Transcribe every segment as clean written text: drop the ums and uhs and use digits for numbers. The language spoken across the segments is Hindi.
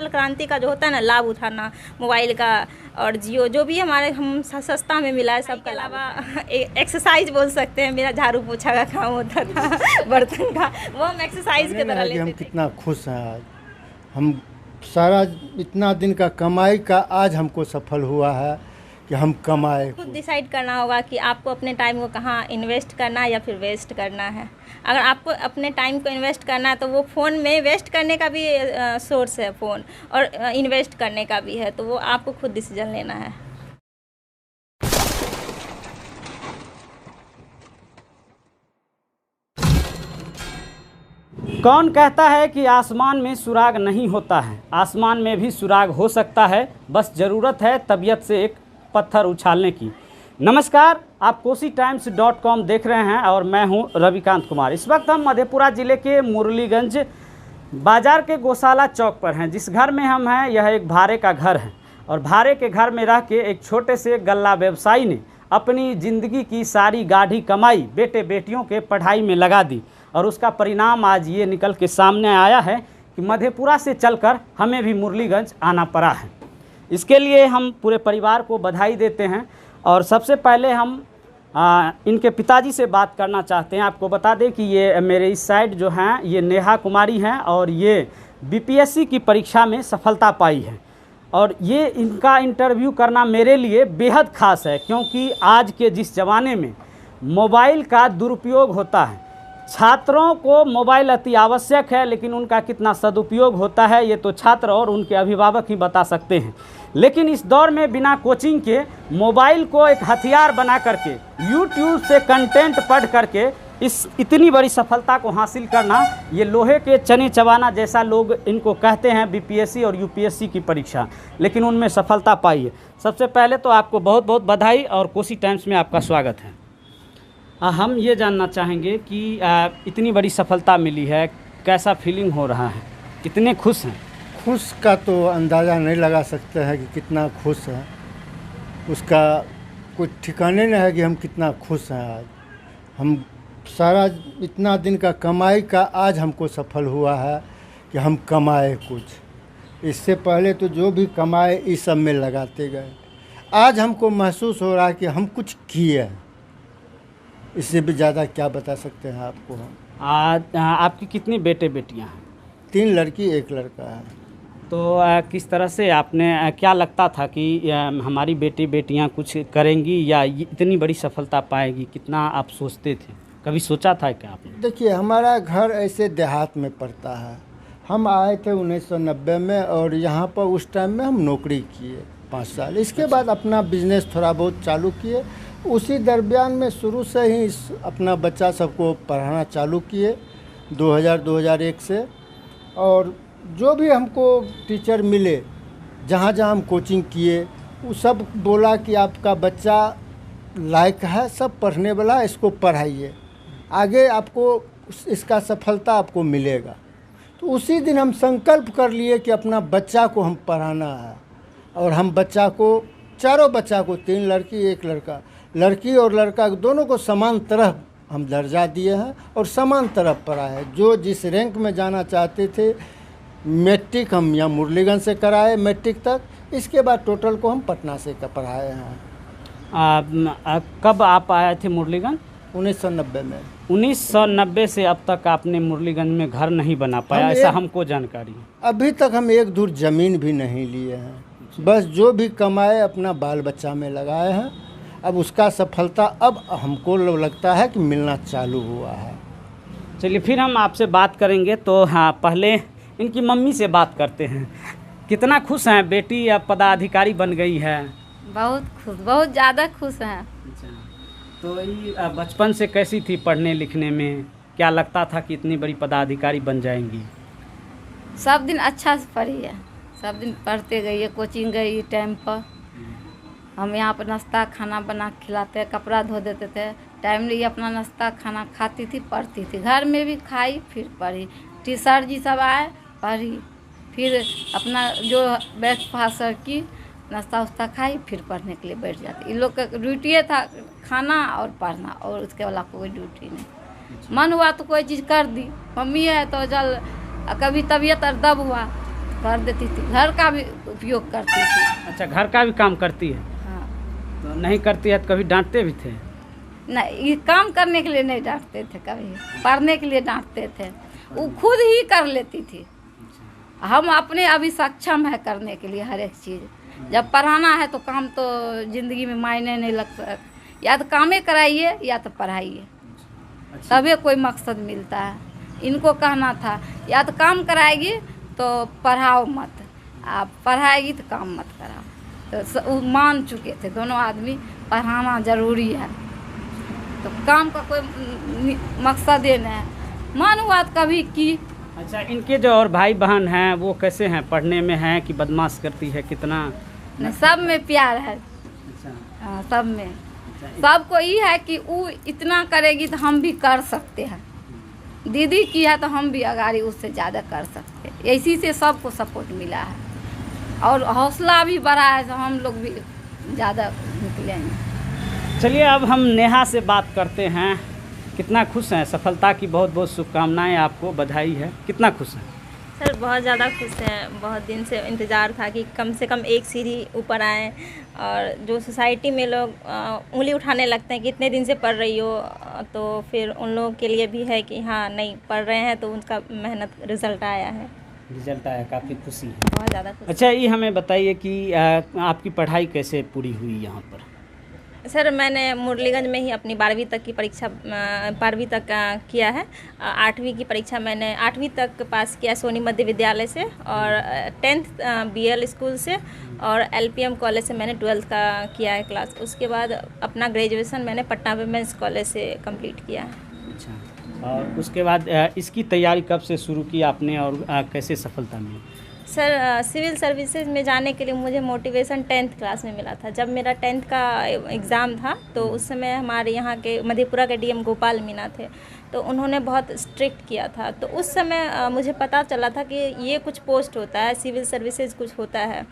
डिजिटल क्रांति का जो होता है ना लाभ उठाना, मोबाइल का और जियो जो भी हमारे हम सस्ता में मिला है। सबके अलावा एक्सरसाइज बोल सकते हैं, मेरा झाड़ू पोछा का काम होता था बर्तन का, वो हम एक्सरसाइज की तरह लेते थे। हम कितना खुश हैं आज, हम सारा इतना दिन का कमाई का आज हमको सफल हुआ है कि हम कमाए। खुद डिसाइड करना होगा कि आपको अपने टाइम को कहाँ इन्वेस्ट करना है या फिर वेस्ट करना है। अगर आपको अपने टाइम को इन्वेस्ट करना है तो वो फ़ोन में वेस्ट करने का भी सोर्स है फ़ोन, और इन्वेस्ट करने का भी है, तो वो आपको खुद डिसीजन लेना है। कौन कहता है कि आसमान में सुराग नहीं होता है? आसमान में भी सुराग हो सकता है, बस ज़रूरत है तबीयत से एक पत्थर उछालने की। नमस्कार, आप KoshiTimes.com देख रहे हैं और मैं हूं रविकांत कुमार। इस वक्त हम मधेपुरा ज़िले के मुरलीगंज बाज़ार के गौशाला चौक पर हैं। जिस घर में हम हैं यह एक भाड़े का घर है, और भाड़े के घर में रह के एक छोटे से गल्ला व्यवसायी ने अपनी ज़िंदगी की सारी गाढ़ी कमाई बेटे बेटियों के पढ़ाई में लगा दी, और उसका परिणाम आज ये निकल के सामने आया है कि मधेपुरा से चलकर हमें भी मुरलीगंज आना पड़ा है। इसके लिए हम पूरे परिवार को बधाई देते हैं। और सबसे पहले हम इनके पिताजी से बात करना चाहते हैं। आपको बता दें कि ये मेरे इस साइड जो हैं ये नेहा कुमारी हैं, और ये BPSC की परीक्षा में सफलता पाई है। और ये इनका इंटरव्यू करना मेरे लिए बेहद ख़ास है, क्योंकि आज के जिस ज़माने में मोबाइल का दुरुपयोग होता है, छात्रों को मोबाइल अति आवश्यक है, लेकिन उनका कितना सदुपयोग होता है ये तो छात्र और उनके अभिभावक ही बता सकते हैं। लेकिन इस दौर में बिना कोचिंग के मोबाइल को एक हथियार बना करके YouTube से कंटेंट पढ़ करके इस इतनी बड़ी सफलता को हासिल करना, ये लोहे के चने चबाना जैसा लोग इनको कहते हैं BPSC और UPSC की परीक्षा, लेकिन उनमें सफलता पाई है। सबसे पहले तो आपको बहुत बहुत बधाई और कोशी टाइम्स में आपका स्वागत है। हम ये जानना चाहेंगे कि इतनी बड़ी सफलता मिली है, कैसा फीलिंग हो रहा है, कितने खुश हैं? खुश का तो अंदाज़ा नहीं लगा सकते हैं कि कितना खुश हैं, उसका कुछ ठिकाने नहीं है कि हम कितना खुश हैं आज। हम सारा इतना दिन का कमाई का आज हमको सफल हुआ है कि हम कमाए कुछ। इससे पहले तो जो भी कमाए इस सब में लगाते गए, आज हमको महसूस हो रहा है कि हम कुछ किए हैं। इससे भी ज़्यादा क्या बता सकते हैं आपको हम। आपकी कितनी बेटे बेटियां हैं? 3 लड़की 1 लड़का है। तो किस तरह से आपने क्या लगता था कि हमारी बेटी बेटियां कुछ करेंगी या इतनी बड़ी सफलता पाएगी, कितना आप सोचते थे? कभी सोचा था क्या आपने? देखिए, हमारा घर ऐसे देहात में पड़ता है। हम आए थे 1990 में, और यहाँ पर उस टाइम में हम नौकरी किए 5 साल। इसके बाद अपना बिजनेस थोड़ा बहुत चालू किए। उसी दरमियान में शुरू से ही अपना बच्चा सबको पढ़ाना चालू किए 2001 से। और जो भी हमको टीचर मिले, जहाँ जहाँ हम कोचिंग किए, वो सब बोला कि आपका बच्चा लायक है, सब पढ़ने वाला, इसको पढ़ाइए, आगे आपको इसका सफलता आपको मिलेगा। तो उसी दिन हम संकल्प कर लिए कि अपना बच्चा को हम पढ़ाना है। और हम बच्चा को, चारों बच्चा को, 3 लड़की 1 लड़का, लड़की और लड़का दोनों को समान तरह हम दर्जा दिए हैं और समान तरह पढ़ाए हैं। जो जिस रैंक में जाना चाहते थे, मैट्रिक हम यहाँ मुरलीगंज से कराए मैट्रिक तक। इसके बाद टोटल को हम पटना से पढ़ाए हैं। कब आप आए थे मुरलीगंज? 1990 में। 1990 से अब तक आपने मुरलीगंज में घर नहीं बना पाया, ऐसा हमको जानकारी है। अभी तक हम 1 धूर ज़मीन भी नहीं लिए हैं, बस जो भी कमाए अपना बाल बच्चा में लगाए हैं। अब उसका सफलता अब हमको लगता है कि मिलना चालू हुआ है। चलिए फिर हम आपसे बात करेंगे। तो हाँ, पहले इनकी मम्मी से बात करते हैं। कितना खुश हैं? बेटी अब पदाधिकारी बन गई है। बहुत खुश, बहुत ज़्यादा खुश हैं। अच्छा, तो ये बचपन से कैसी थी पढ़ने लिखने में? क्या लगता था कि इतनी बड़ी पदाधिकारी बन जाएंगी? सब दिन अच्छा से पढ़ी है, सब दिन पढ़ते गई है, कोचिंग गई टाइम पर। हम यहाँ पर नाश्ता खाना बना के खिलाते, कपड़ा धो देते थे, टाइम लिए अपना नाश्ता खाना खाती थी, पढ़ती थी। घर में भी खाई फिर पढ़ी। टीचर जी सब आए, पढ़ी, फिर अपना जो ब्रेकफास्ट की नाश्ता उस्ता खाई, फिर पढ़ने के लिए बैठ जाती। इन लोग का ड्यूटी था खाना और पढ़ना, और उसके वाला कोई ड्यूटी नहीं। मन हुआ तो कोई चीज़ कर दी। मम्मी है तो जल कभी तबीयत और दब हुआ कर देती थी, घर का भी उपयोग करती थी। अच्छा, घर का भी काम करती है? हाँ। तो नहीं करती है तो कभी डांटते भी थे? नहीं, ये काम करने के लिए नहीं डांटते थे, कभी पढ़ने के लिए डांटते थे। वो खुद ही कर लेती थी। हम अपने अभी सक्षम है करने के लिए हर एक चीज़। जब पढ़ाना है तो काम तो ज़िंदगी में मायने नहीं लगता, या तो कामें कराइए या तो पढ़ाइए, तभी कोई मकसद मिलता है। इनको कहना था या तो काम कराएगी तो पढ़ाओ मत, आप पढ़ाएगी तो काम मत कराओ। तो वो मान चुके थे दोनों आदमी, पढ़ाना ज़रूरी है, तो काम का कोई मकसद ही नहीं है। मान हुआ तो कभी की। अच्छा, इनके जो और भाई बहन हैं वो कैसे हैं, पढ़ने में हैं कि बदमाश करती है, कितना? नहीं, सब में प्यार है। अच्छा, हाँ, सब में। सबको ये है कि वो इतना करेगी तो हम भी कर सकते हैं, दीदी की है तो हम भी अगाड़ी उससे ज़्यादा कर सकते हैं। इसी से सबको सपोर्ट मिला है और हौसला भी बढ़ा है, तो हम लोग भी ज़्यादा निकलेंगे। चलिए अब हम नेहा से बात करते हैं। कितना खुश हैं? सफलता की बहुत बहुत शुभकामनाएं, आपको बधाई है। कितना खुश हैं? सर बहुत ज़्यादा खुश हैं। बहुत दिन से इंतज़ार था कि कम से कम एक सीढ़ी ऊपर आएँ। और जो सोसाइटी में लोग उंगली उठाने लगते हैं कि इतने दिन से पढ़ रही हो, तो फिर उन लोगों के लिए भी है कि हाँ नहीं पढ़ रहे हैं, तो उनका मेहनत रिज़ल्ट आया है। रिजल्ट आया, काफ़ी खुशी है। बहुत ज़्यादा खुश। अच्छा, ये हमें बताइए कि आपकी पढ़ाई कैसे पूरी हुई यहाँ पर? सर मैंने मुरलीगंज में ही अपनी 12वीं तक की परीक्षा 12वीं तक किया है। 8वीं की परीक्षा मैंने 8वीं तक पास किया सोनी मध्य विद्यालय से, और 10th BL स्कूल से, और LPM कॉलेज से मैंने 12th का किया है क्लास। उसके बाद अपना ग्रेजुएशन मैंने पटना वुमेंस कॉलेज से कंप्लीट किया है। अच्छा, और उसके बाद इसकी तैयारी कब से शुरू की आपने और कैसे सफलता मिली? सर सिविल सर्विसेज में जाने के लिए मुझे मोटिवेशन 10th क्लास में मिला था। जब मेरा 10th का एग्ज़ाम था तो उस समय हमारे यहाँ के मधेपुरा के DM गोपाल मीना थे, तो उन्होंने बहुत स्ट्रिक्ट किया था। तो उस समय मुझे पता चला था कि ये कुछ पोस्ट होता है, सिविल सर्विसेज कुछ होता है।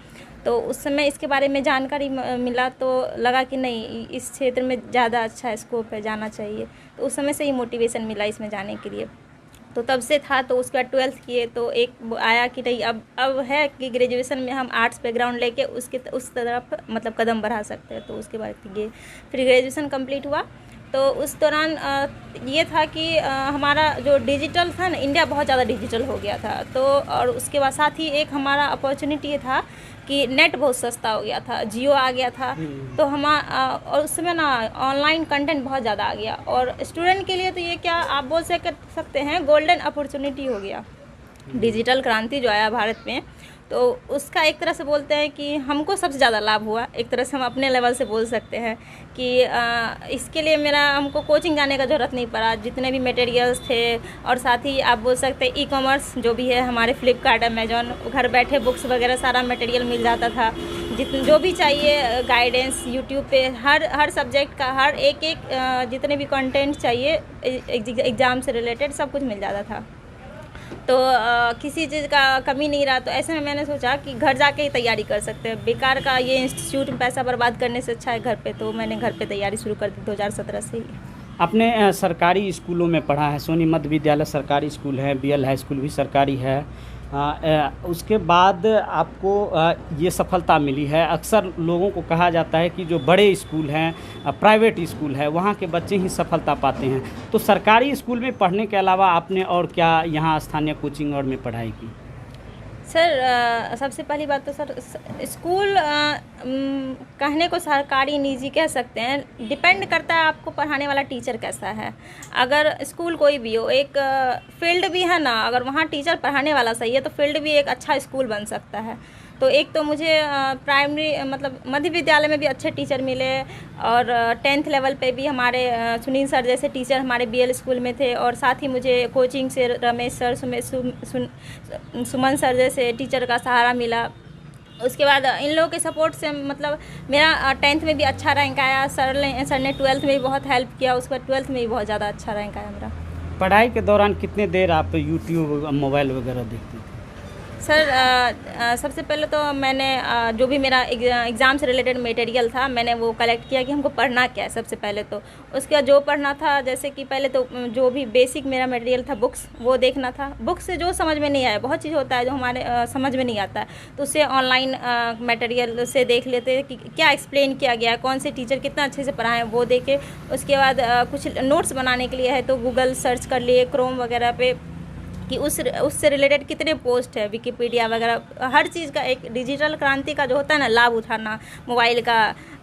तो उस समय इसके बारे में जानकारी मिला, तो लगा कि नहीं इस क्षेत्र में ज़्यादा अच्छा स्कोप है, जाना चाहिए। तो उस समय से ही मोटिवेशन मिला इसमें जाने के लिए। तो तब से था। तो उसके बाद 12th किए तो एक आया कि नहीं अब है कि ग्रेजुएशन में हम आर्ट्स बैकग्राउंड लेके उस तरफ मतलब कदम बढ़ा सकते हैं। तो उसके बाद ये फिर ग्रेजुएशन कंप्लीट हुआ। तो उस दौरान ये था कि हमारा जो डिजिटल था ना, इंडिया बहुत ज़्यादा डिजिटल हो गया था। तो और उसके बाद साथ ही एक हमारा अपॉर्चुनिटी ये था कि नेट बहुत सस्ता हो गया था, जियो आ गया था। तो और उस समय ना ऑनलाइन कंटेंट बहुत ज़्यादा आ गया, और स्टूडेंट के लिए तो ये क्या आप बोल सकते हैं गोल्डन अपॉर्चुनिटी हो गया। डिजिटल क्रांति जो आया भारत में, तो उसका एक तरह से बोलते हैं कि हमको सबसे ज़्यादा लाभ हुआ। एक तरह से हम अपने लेवल से बोल सकते हैं कि इसके लिए हमको कोचिंग जाने का ज़रूरत नहीं पड़ा। जितने भी मटेरियल्स थे, और साथ ही आप बोल सकते हैं ई-कॉमर्स जो भी है हमारे फ्लिपकार्ट, अमेजॉन, घर बैठे बुक्स वगैरह सारा मटेरियल मिल जाता था। जो भी चाहिए गाइडेंस यूट्यूब पे हर सब्जेक्ट का हर एक जितने भी कंटेंट चाहिए एग्ज़ाम से रिलेटेड सब कुछ मिल जाता था। तो किसी चीज़ का कमी नहीं रहा। तो ऐसे में मैंने सोचा कि घर जाके ही तैयारी कर सकते हैं, बेकार का ये इंस्टीट्यूट में पैसा बर्बाद करने से अच्छा है घर पे। तो मैंने घर पे तैयारी शुरू कर दी 2017 से ही। आपने सरकारी स्कूलों में पढ़ा है, सोनी मध्य विद्यालय सरकारी स्कूल है, BL हाई स्कूल भी सरकारी है। उसके बाद आपको ये सफलता मिली है। अक्सर लोगों को कहा जाता है कि जो बड़े स्कूल हैं, प्राइवेट स्कूल है, वहाँ के बच्चे ही सफलता पाते हैं। तो सरकारी स्कूल में पढ़ने के अलावा आपने और क्या यहाँ स्थानीय कोचिंग और में पढ़ाई की? सर सबसे पहली बात तो सर स्कूल कहने को सरकारी निजी कह सकते हैं, डिपेंड करता है आपको पढ़ाने वाला टीचर कैसा है। अगर स्कूल कोई भी हो, एक फील्ड भी है ना, अगर वहाँ टीचर पढ़ाने वाला सही है तो फील्ड भी एक अच्छा स्कूल बन सकता है। तो एक तो मुझे प्राइमरी मतलब मध्य विद्यालय में भी अच्छे टीचर मिले, और 10th लेवल पे भी हमारे सुनील सर जैसे टीचर हमारे BL स्कूल में थे। और साथ ही मुझे कोचिंग से रमेश सर, सुमन सर जैसे टीचर का सहारा मिला। उसके बाद इन लोगों के सपोर्ट से मतलब मेरा 10th में भी अच्छा रैंक आया। सर ने 12th में भी बहुत हेल्प किया। उसके बाद 12th में भी बहुत ज़्यादा अच्छा रैंक आया मेरा। पढ़ाई के दौरान कितने देर आप यूट्यूब मोबाइल वगैरह देखते थे? सर सबसे पहले तो मैंने जो भी मेरा एग्ज़ाम से रिलेटेड मटेरियल था मैंने वो कलेक्ट किया कि हमको पढ़ना क्या है सबसे पहले तो। उसके बाद जो पढ़ना था जैसे कि पहले तो जो भी बेसिक मेरा मटेरियल था बुक्स वो देखना था। बुक्स से जो समझ में नहीं आया, बहुत चीज़ होता है जो हमारे समझ में नहीं आता है, तो उससे ऑनलाइन मटेरियल से देख लेते हैं कि क्या एक्सप्लेन किया गया है, कौन से टीचर कितना अच्छे से पढ़ाएं वो देखे। उसके बाद कुछ नोट्स बनाने के लिए है तो गूगल सर्च कर लिए, क्रोम वगैरह पे कि उससे रिलेटेड कितने पोस्ट है, विकिपीडिया वगैरह हर चीज़ का एक डिजिटल क्रांति का जो होता है ना लाभ उठाना, मोबाइल का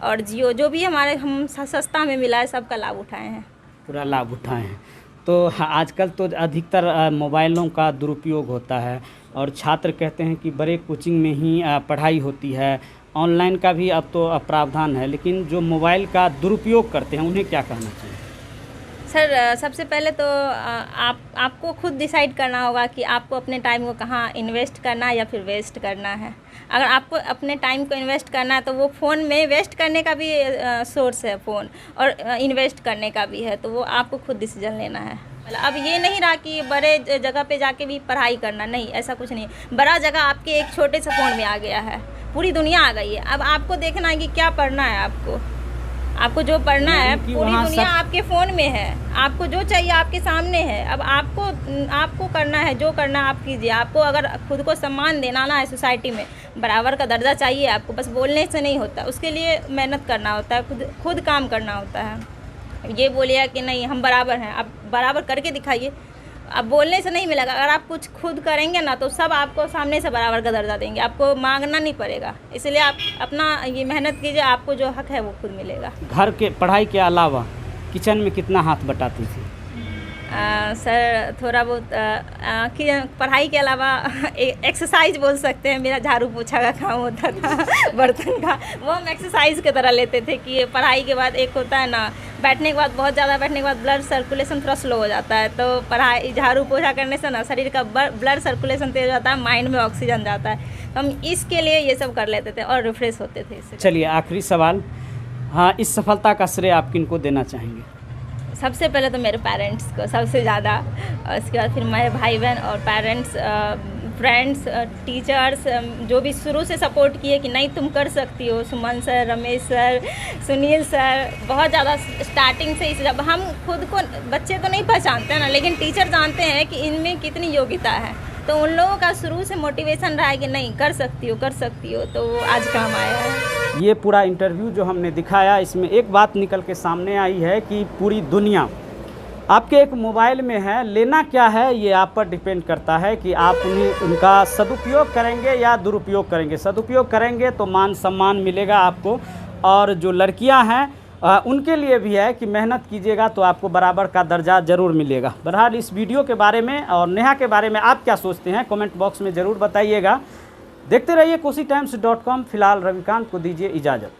और जियो जो भी हमारे हम सस्ता में मिला है सबका लाभ उठाए हैं, पूरा लाभ उठाए हैं। तो आजकल तो अधिकतर मोबाइलों का दुरुपयोग होता है और छात्र कहते हैं कि बड़े कोचिंग में ही पढ़ाई होती है, ऑनलाइन का भी अब तो प्रावधान है, लेकिन जो मोबाइल का दुरुपयोग करते हैं उन्हें क्या कहना चाहिए? सर सबसे पहले तो आपको खुद डिसाइड करना होगा कि आपको अपने टाइम को कहाँ इन्वेस्ट करना है या फिर वेस्ट करना है। अगर आपको अपने टाइम को इन्वेस्ट करना है तो वो फ़ोन में वेस्ट करने का भी सोर्स है फ़ोन, और इन्वेस्ट करने का भी है, तो वो आपको खुद डिसीजन लेना है। अब ये नहीं रहा कि बड़े जगह पे जाके भी पढ़ाई करना, नहीं ऐसा कुछ नहीं। बड़ा जगह आपके एक छोटे से फ़ोन में आ गया है, पूरी दुनिया आ गई है। अब आपको देखना है कि क्या पढ़ना है, आपको जो पढ़ना है पूरी दुनिया आपके फ़ोन में है, आपको जो चाहिए आपके सामने है। अब आपको करना है, जो करना आप कीजिए। आपको अगर खुद को सम्मान देना ना है सोसाइटी में, बराबर का दर्जा चाहिए आपको, बस बोलने से नहीं होता, उसके लिए मेहनत करना होता है, खुद काम करना होता है। ये बोलिए कि नहीं हम बराबर हैं, आप बराबर करके दिखाइए। अब बोलने से नहीं मिलेगा, अगर आप कुछ खुद करेंगे ना तो सब आपको सामने से बराबर का दर्जा देंगे, आपको मांगना नहीं पड़ेगा। इसलिए आप अपना ये मेहनत कीजिए, आपको जो हक है वो खुद मिलेगा। घर के पढ़ाई के अलावा किचन में कितना हाथ बटाती थी? सर थोड़ा बहुत पढ़ाई के अलावा एक्सरसाइज बोल सकते हैं, मेरा झाड़ू पोछा का काम होता था बर्तन का, वो हम एक्सरसाइज की तरह लेते थे कि पढ़ाई के बाद एक होता है ना, बैठने के बाद बहुत ज़्यादा बैठने के बाद ब्लड सर्कुलेशन थोड़ा स्लो हो जाता है, तो पढ़ाई झाड़ू पोछा करने से ना शरीर का ब्लड सर्कुलेशन तेज हो जाता है, माइंड में ऑक्सीजन जाता है, तो हम इसके लिए ये सब कर लेते थे और रिफ्रेश होते थे इससे। चलिए आखिरी सवाल, हाँ, इस सफलता का श्रेय आप किनको देना चाहेंगे? सबसे पहले तो मेरे पेरेंट्स को सबसे ज़्यादा, और उसके बाद फिर मेरे भाई बहन और पेरेंट्स, फ्रेंड्स, टीचर्स जो भी शुरू से सपोर्ट किए कि नहीं तुम कर सकती हो, Suman sir, Ramesh sir, Sunil sir, बहुत ज़्यादा स्टार्टिंग से जब हम खुद को बच्चे तो नहीं पहचानते हैं ना, लेकिन टीचर जानते हैं कि इनमें कितनी योग्यता है, तो उन लोगों का शुरू से मोटिवेशन रहा है कि नहीं कर सकती हो, तो वो आज काम आया है। ये पूरा इंटरव्यू जो हमने दिखाया, इसमें एक बात निकल के सामने आई है कि पूरी दुनिया आपके एक मोबाइल में है। लेना क्या है ये आप पर डिपेंड करता है कि आप उनका सदुपयोग करेंगे या दुरुपयोग करेंगे। सदुपयोग करेंगे तो मान सम्मान मिलेगा आपको, और जो लड़कियां हैं उनके लिए भी है कि मेहनत कीजिएगा तो आपको बराबर का दर्जा ज़रूर मिलेगा। बहरहाल इस वीडियो के बारे में और नेहा के बारे में आप क्या सोचते हैं कमेंट बॉक्स में ज़रूर बताइएगा। देखते रहिए KosiTimes.com। फिलहाल रविकांत को दीजिए इजाज़त।